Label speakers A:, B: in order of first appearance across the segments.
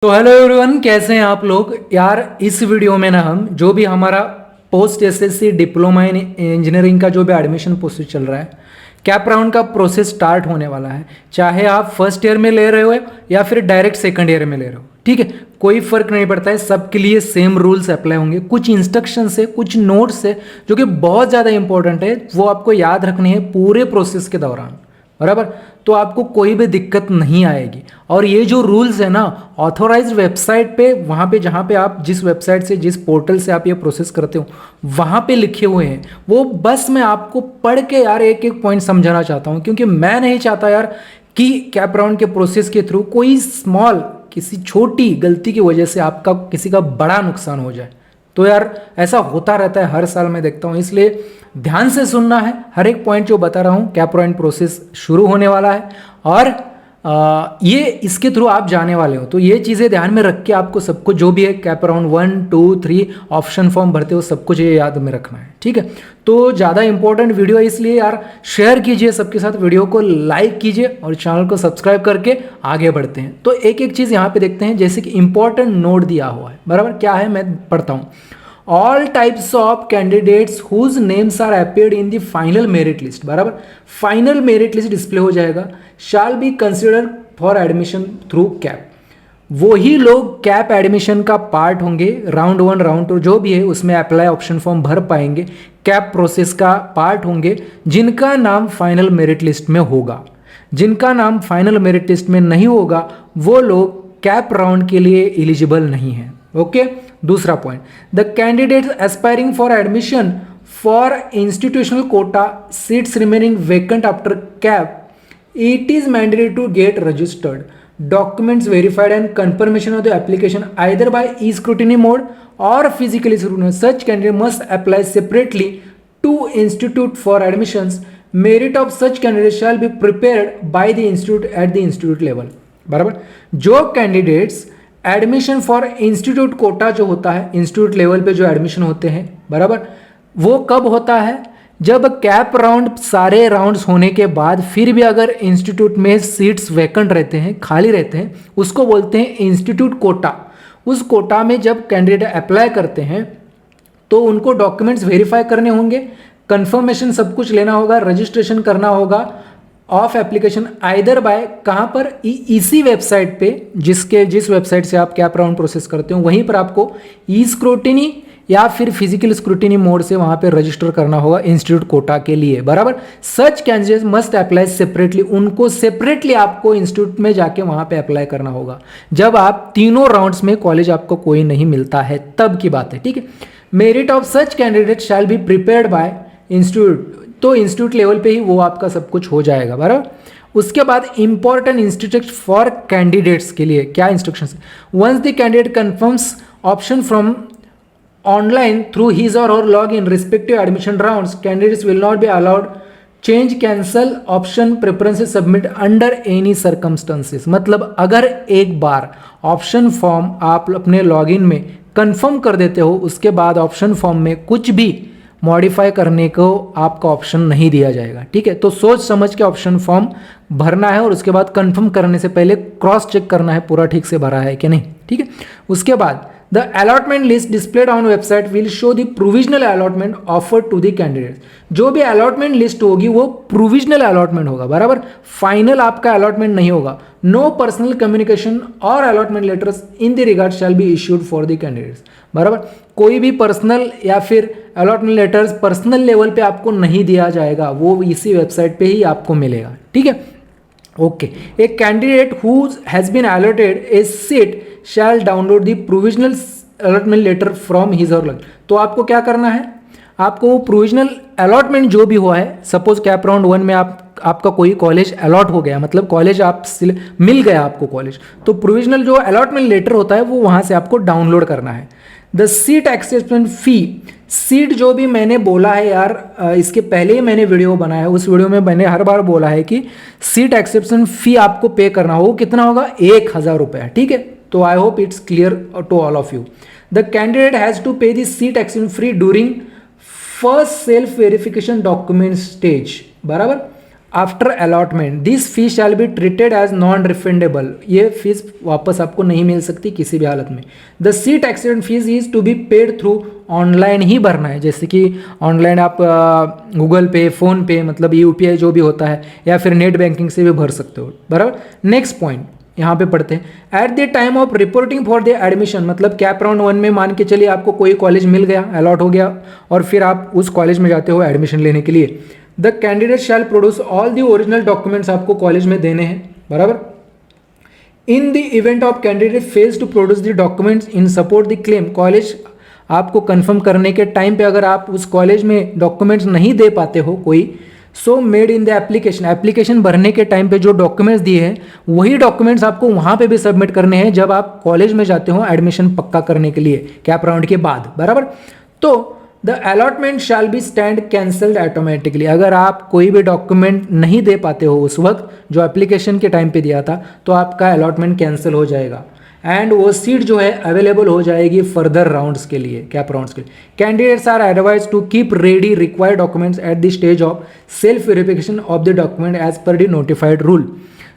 A: तो hello everyone, कैसे हैं आप लोग यार। इस वीडियो में ना हम जो भी हमारा post SSC diploma in engineering का जो भी एडमिशन प्रोसेस चल रहा है, कैप राउंड का प्रोसेस स्टार्ट होने वाला है। चाहे आप फर्स्ट ईयर में ले रहे हो या फिर डायरेक्ट सेकंड ईयर में ले रहे हो, ठीक है, कोई फर्क नहीं पड़ता है। सबके लिए सेम रूल्स अप्लाई होंगे। कुछ इंस्ट्रक्शंस है, कुछ नोट्स है जो कि बहुत ज़्यादा इंपॉर्टेंट है, वो आपको याद रखनी है पूरे प्रोसेस के दौरान, बराबर। तो आपको कोई भी दिक्कत नहीं आएगी। और ये जो रूल्स है ना, ऑथोराइज्ड वेबसाइट पे, वहाँ पे जहाँ पे आप जिस वेबसाइट से, जिस पोर्टल से आप ये प्रोसेस करते हो, वहाँ पे लिखे हुए हैं। वो बस मैं आपको पढ़ के यार एक एक पॉइंट समझाना चाहता हूँ, क्योंकि मैं नहीं चाहता यार कि कैप राउंड के प्रोसेस के थ्रू कोई स्मॉल, किसी छोटी गलती की वजह से आपका किसी का बड़ा नुकसान हो जाए। तो यार ऐसा होता रहता है, हर साल मैं देखता हूँ। इसलिए ध्यान से सुनना है हर एक पॉइंट जो बता रहा हूँ। कैप राउंड प्रोसेस शुरू होने वाला है और ये इसके थ्रू आप जाने वाले हो, तो ये चीज़ें ध्यान में रख के आपको सब कुछ जो भी है कैप राउंड 1, 2, 3 ऑप्शन फॉर्म भरते हो, सब कुछ ये याद में रखना है, ठीक है। तो ज़्यादा इंपॉर्टेंट वीडियो है, इसलिए यार शेयर कीजिए सबके साथ, वीडियो को लाइक कीजिए और चैनल को सब्सक्राइब करके आगे बढ़ते हैं। तो एक एक चीज़ यहाँ पे देखते हैं, जैसे कि इंपॉर्टेंट नोट दिया हुआ है, बराबर। क्या है मैं पढ़ता हूँ। All types of candidates whose names are appeared in the final merit list, बराबर, फाइनल मेरिट लिस्ट डिस्प्ले हो जाएगा, shall be considered for admission through cap. वही लोग कैप एडमिशन का पार्ट होंगे। राउंड 1, राउंड 2 जो भी है उसमें अप्लाई ऑप्शन फॉर्म भर पाएंगे, कैप प्रोसेस का पार्ट होंगे, जिनका नाम फाइनल मेरिट लिस्ट में होगा। जिनका नाम फाइनल मेरिट लिस्ट में नहीं होगा वो लोग कैप राउंड के लिए एलिजिबल नहीं है। ओके, दूसरा point, the candidates aspiring for admission for institutional Kota seats remaining vacant after cap, it is mandatory to get registered, documents verified and confirmation of the application either by e-scrutiny mode or physically scrutiny. Such candidate must apply separately to institute for admissions. Merit of such candidate shall be prepared by the institute at the institute level. बराबर। जो candidates admission for institute quota जो होता है, institute level पे जो admission होते हैं, बराबर, वो कब होता है? जब कैप राउंड सारे राउंड्स होने के बाद फिर भी अगर इंस्टीट्यूट में सीट्स वैकेंट रहते हैं, खाली रहते हैं, उसको बोलते हैं इंस्टीट्यूट कोटा। उस कोटा में जब कैंडिडेट अप्लाई करते हैं तो उनको डॉक्यूमेंट्स वेरीफाई करने होंगे, कंफर्मेशन सब कुछ लेना होगा, रजिस्ट्रेशन करना होगा ऑफ एप्लीकेशन आइदर बाय, कहाँ पर, इसी वेबसाइट पे, जिस वेबसाइट से आप कैप राउंड प्रोसेस करते हो वहीं पर आपको ई स्क्रूटिनी या फिर फिजिकल स्क्रूटिनी मोड से वहां पे रजिस्टर करना होगा इंस्टीट्यूट कोटा के लिए, बराबर। सच कैंडिडेट्स मस्ट अप्लाई सेपरेटली, उनको सेपरेटली आपको इंस्टीट्यूट में जाके वहां पे अप्लाई करना होगा जब आप तीनों राउंड्स में कॉलेज आपको कोई नहीं मिलता है, तब की बात है, ठीक है। Merit of such candidate shall be prepared by institute, तो इंस्टीट्यूट लेवल पे ही वो आपका सब कुछ हो जाएगा, बराबर। उसके बाद इंपॉर्टेंट इंस्ट्रक्शन फॉर कैंडिडेट्स के लिए क्या instructions, once the candidate confirms option from online through his or her login respective admission rounds, candidates will not be allowed change, cancel option, preferences submit under any circumstances। मतलब अगर एक बार option form आप अपने login में confirm कर देते हो, उसके बाद ऑप्शन फॉर्म में कुछ भी मॉडिफाई करने को आपका ऑप्शन नहीं दिया जाएगा, ठीक है। तो सोच समझ के ऑप्शन फॉर्म भरना है और उसके बाद कंफर्म करने से पहले क्रॉस चेक करना है पूरा ठीक से भरा है कि नहीं, ठीक है। उसके बाद The allotment list displayed on website will show the provisional allotment offered to the candidates। जो भी allotment list होगी वो provisional allotment होगा, बराबर, final आपका allotment नहीं होगा। No personal communication or allotment letters in the regard shall be issued for the candidates, बराबर। कोई भी पर्सनल या फिर allotment letters पर्सनल लेवल पे आपको नहीं दिया जाएगा, वो इसी वेबसाइट पे ही आपको मिलेगा, ठीक है। Okay, a candidate who has been allotted a seat shall download the provisional allotment letter from his or login. तो आपको क्या करना है, आपको वो प्रोविजनल अलॉटमेंट जो भी हुआ है, सपोज कैप राउंड 1 में आपका कोई कॉलेज अलॉट हो गया, मतलब कॉलेज आप मिल गया आपको कॉलेज, तो प्रोविजनल जो अलॉटमेंट लेटर होता है वो वहाँ से आपको डाउनलोड करना है। The seat acceptance fee, seat जो भी मैंने बोला है यार, इसके पहले ही मैंने वीडियो बनाया है, उस वीडियो में मैंने हर बार बोला है कि सीट एक्सेप्टेंस फी आपको पे करना होगा, कितना होगा, 1000 रुपये, ठीक है। तो I hope it's clear to all of you. The candidate has to pay the seat acceptance fee during first self verification document stage, बराबर। After allotment this fees shall be treated as non refundable, ये fees वापस आपको नहीं मिल सकती किसी भी हालत में। The seat accident fee is to be paid through, online ही भरना है, जैसे कि ऑनलाइन आप गूगल पे, फोन पे, मतलब UPI जो भी होता है, या फिर नेट बैंकिंग से भी भर सकते हो, बराबर। नेक्स्ट पॉइंट यहाँ पे पढ़ते हैं, at the time of reporting for the admission, मतलब कैप राउंड 1 में मान के चलिए आपको कोई कॉलेज मिल गया, अलॉट हो गया, और फिर आप उस कॉलेज में जाते हो एडमिशन लेने के लिए। The candidate shall produce all the original documents आपको कॉलेज में देने हैं, बराबर। In the event of candidate fails to produce the documents in support the claim, college आपको कंफर्म करने के टाइम पे अगर आप उस कॉलेज में डॉक्यूमेंट्स नहीं दे पाते हो कोई, so made in the application, application भरने के टाइम पे जो डॉक्यूमेंट्स दिए हैं वही डॉक्यूमेंट्स आपको वहां पे भी सबमिट करने हैं जब आप कॉलेज में जाते हो एडमिशन पक्का करने के लिए कैप राउंड के बाद, बराबर। तो the allotment shall be stand cancelled automatically, अगर आप कोई भी डॉक्यूमेंट नहीं दे पाते हो उस वक्त जो एप्लीकेशन के टाइम पे दिया था, तो आपका अलॉटमेंट कैंसिल हो जाएगा, एंड वो सीट जो है अवेलेबल हो जाएगी फर्दर राउंड्स के लिए, कैप राउंड्स के लिए। Candidates are advised to keep ready required documents at the stage of self verification of the document as per the notified rule,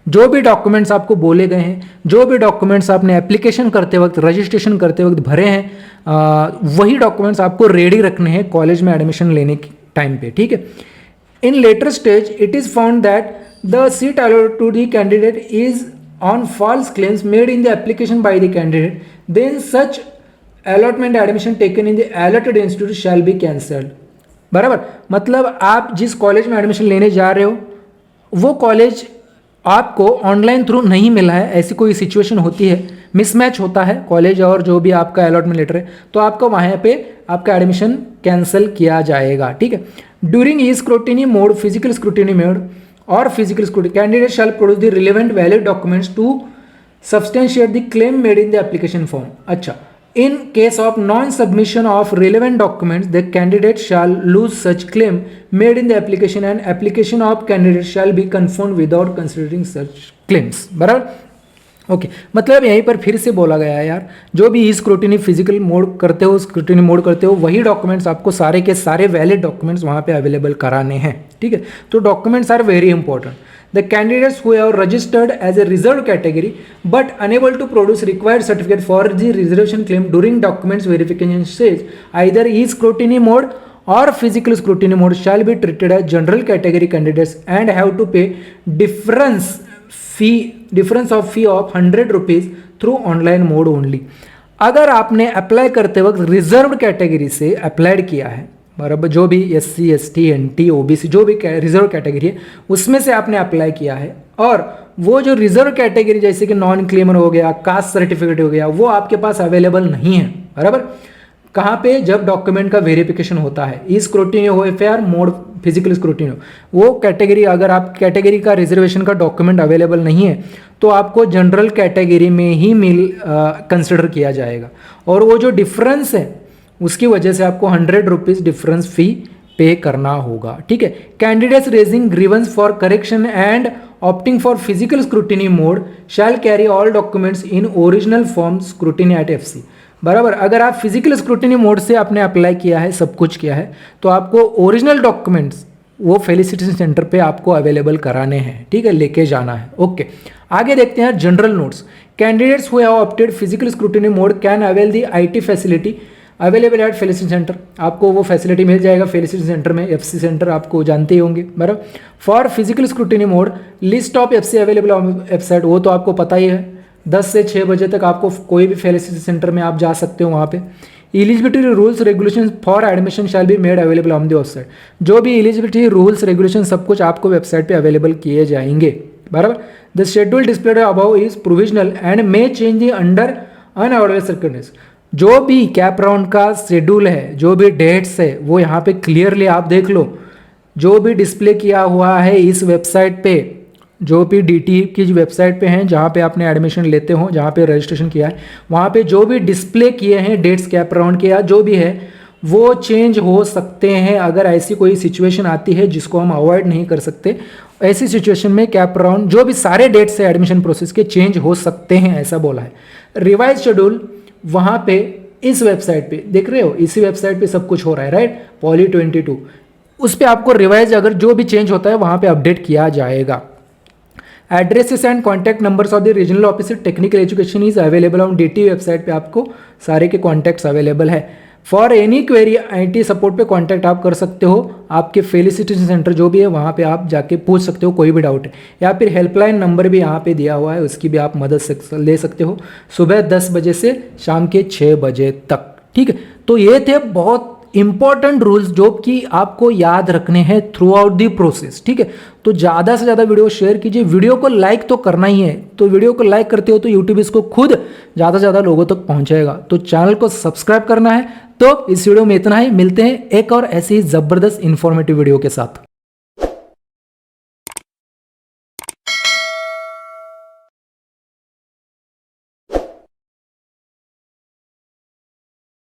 A: जो भी डॉक्यूमेंट्स आपको बोले गए हैं, जो भी डॉक्यूमेंट्स आपने एप्लीकेशन करते वक्त, रजिस्ट्रेशन करते वक्त भरे हैं, वही डॉक्यूमेंट्स आपको रेडी रखने हैं कॉलेज में एडमिशन लेने के टाइम पे, ठीक है। In later stage it is found that the seat allotted to the candidate is on false claims made in the application by the candidate, then such allotment admission taken in the allotted institute shall be cancelled, बराबर। मतलब आप जिस college में admission लेने जा रहे हो वो कॉलेज आपको ऑनलाइन थ्रू नहीं मिला है, ऐसी कोई सिचुएशन होती है, मिसमैच होता है कॉलेज और जो भी आपका अलॉटमेंट लेटर है, तो आपको वहाँ पे आपका एडमिशन कैंसिल किया जाएगा, ठीक है। During E scrutiny mode, physical scrutiny mode or physical scrutiny, candidate shall produce the relevant valid documents to substantiate the claim made in the application form. अच्छा, in case of non-submission of relevant documents, the candidate shall lose such claim made in the application and application of candidate shall be confirmed without considering such claims, बराबर। Okay मतलब यहीं पर फिर से बोला गया है यार, जो भी ई स्क्रूटिनी फिजिकल मोड करते हो, स्क्रूटिनी मोड करते हो, वही डॉक्यूमेंट्स आपको सारे के सारे वैलिड डॉक्यूमेंट्स वहाँ पे अवेलेबल कराने हैं, ठीक है। तो documents are very important. The candidates who have registered as a reserve category but unable to produce required certificate for the reservation claim during documents verification stage either e scrutiny mode or physical scrutiny mode shall be treated as general category candidates and have to pay difference of fee of 100 rupees through online mode only. अगर आपने apply करते वक्त reserved category से applied किया है, बराबर, जो भी SC ST NT OBC जो भी रिजर्व कैटेगरी है उसमें से आपने अप्लाई किया है, और वो जो रिजर्व कैटेगरी जैसे कि नॉन क्लेमर हो गया, कास्ट सर्टिफिकेट हो गया, वो आपके पास अवेलेबल नहीं है, बराबर। कहाँ पे? जब डॉक्यूमेंट का वेरिफिकेशन होता है, ई स्क्रूटिनी हो FAR मोड, फिजिकल स्क्रूटिनी हो, वो कैटेगरी, अगर आप कैटेगरी का रिजर्वेशन का डॉक्यूमेंट अवेलेबल नहीं है तो आपको जनरल कैटेगरी में ही कंसिडर किया जाएगा, और वो जो डिफरेंस है उसकी वजह से आपको 100 रुपीज़ डिफरेंस फी पे करना होगा, ठीक है। Candidates raising grievance for correction and opting for physical scrutiny mode shall carry all documents in original form scrutiny at FC, बराबर। अगर आप फिजिकल स्क्रूटिनी मोड से आपने अप्लाई किया है, सब कुछ किया है, तो आपको ओरिजिनल डॉक्यूमेंट्स वो फेलिसिटेशन सेंटर पे आपको अवेलेबल कराने हैं, ठीक है, लेके जाना है। ओके, आगे देखते हैं general notes. Candidates who have opted physical scrutiny mode can avail the IT facility available at felicitation centre, आपको वो फैसिलिटी मिल जाएगा फेलिसिटेशन सेंटर में, FC सेंटर आपको जानते ही होंगे, बराबर। For physical scrutiny mode list of FC available on website, वो तो आपको पता ही है, 10 से 6 बजे तक आपको कोई भी फेलिसिटेशन सेंटर में आप जा सकते हो वहाँ पे। Eligibility rules regulation for admission shall be made available on the website, जो भी एलिजिबिलिटी रूल्स रेगुलेशन सब कुछ आपको वेबसाइट पे अवेलेबल किए जाएंगे, बराबर। The schedule displayed above is provisional and may change the under unavailable circumstances, जो भी कैप राउंड का शेड्यूल है, जो भी डेट्स है, वो यहाँ पे क्लियरली आप देख लो, जो भी डिस्प्ले किया हुआ है इस वेबसाइट पे, जो भी DT की वेबसाइट पे हैं, जहाँ पे आपने एडमिशन लेते हो, जहाँ पे रजिस्ट्रेशन किया है, वहाँ पे जो भी डिस्प्ले किए हैं डेट्स कैप राउंड के या जो भी है, वो चेंज हो सकते हैं। अगर ऐसी कोई सिचुएशन आती है जिसको हम अवॉइड नहीं कर सकते, ऐसी सिचुएशन में कैप राउंड जो भी सारे डेट्स है एडमिशन प्रोसेस के चेंज हो सकते हैं, ऐसा बोला है। रिवाइज शेड्यूल वहाँ पे इस वेबसाइट पे देख रहे हो, इसी वेबसाइट पे सब कुछ हो रहा है, राइट, Poly 22, उस पर आपको रिवाइज अगर जो भी चेंज होता है वहाँ पे अपडेट किया जाएगा। Addresses and contact numbers of the regional officer technical education is available on DT website पे आपको सारे के कॉन्टैक्ट्स अवेलेबल है। For any query IT support पे कॉन्टैक्ट आप कर सकते हो, आपके फेलिसिटेशन सेंटर जो भी है वहाँ पे आप जाके पूछ सकते हो कोई भी डाउट है, या फिर हेल्पलाइन नंबर भी यहाँ पे दिया हुआ है, उसकी भी आप मदद ले सकते हो सुबह 10 बजे से शाम के 6 बजे तक। ठीक है, तो ये थे बहुत इंपॉर्टेंट रूल्स जो कि आपको याद रखने हैं थ्रू आउट दी प्रोसेस। ठीक है, तो ज़्यादा से ज़्यादा वीडियो शेयर कीजिए, वीडियो को लाइक तो करना ही है, तो वीडियो को लाइक करते हो तो यूट्यूब इसको खुद ज़्यादा से ज़्यादा लोगों तक पहुंचाएगा। तो चैनल को सब्सक्राइब करना है। तो इस वीडियो में इतना ही, मिलते हैं एक और ऐसी ज़बरदस्त इंफॉर्मेटिव वीडियो के साथ।